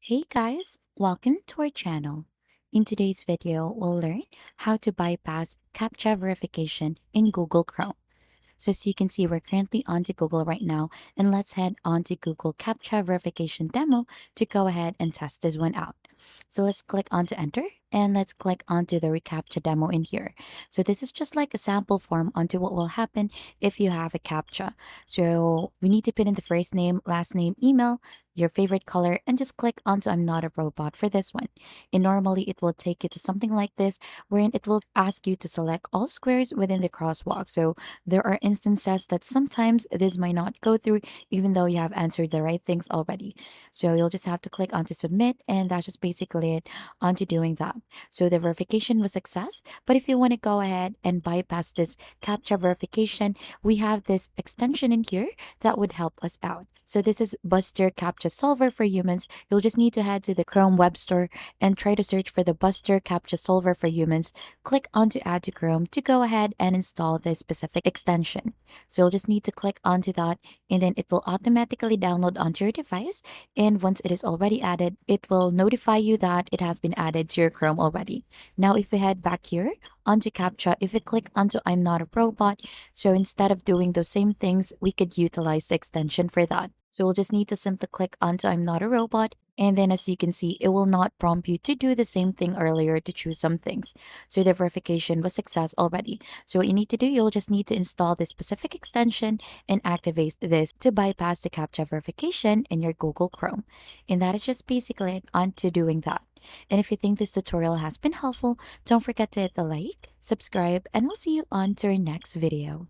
Hey guys, welcome to our channel. In today's video, we'll learn how to bypass CAPTCHA verification in Google Chrome. So as you can see, we're currently onto Google right now, and let's head on to Google CAPTCHA verification demo to go ahead and test this one out. So let's click onto enter and let's click onto the reCAPTCHA demo in here. So this is just like a sample form onto what will happen if you have a CAPTCHA. So we need to put in the first name, last name, email, your favorite color, and just click onto I'm not a robot for this one. And normally it will take you to something like this, wherein it will ask you to select all squares within the crosswalk. So there are instances that sometimes this might not go through even though you have answered the right things already. So you'll just have to click onto submit, and that's just basically it onto doing that. So the verification was success, but if you want to go ahead and bypass this CAPTCHA verification, we have this extension in here that would help us out. So this is Buster CAPTCHA Solver for Humans. You'll just need to head to the Chrome Web Store and try to search for the Buster CAPTCHA Solver for Humans. Click onto Add to Chrome to go ahead and install this specific extension. So you'll just need to click onto that, and then it will automatically download onto your device. And once it is already added, it will notify you that it has been added to your Chrome already. Now, if we head back here onto CAPTCHA, if we click onto I'm not a robot, so instead of doing those same things, we could utilize the extension for that. So we'll just need to simply click onto I'm not a robot. And then as you can see, it will not prompt you to do the same thing earlier to choose some things. So the verification was success already. So what you need to do, you'll just need to install this specific extension and activate this to bypass the CAPTCHA verification in your Google Chrome. And that is just basically it on to doing that. And if you think this tutorial has been helpful, don't forget to hit the like, subscribe, and we'll see you on to our next video.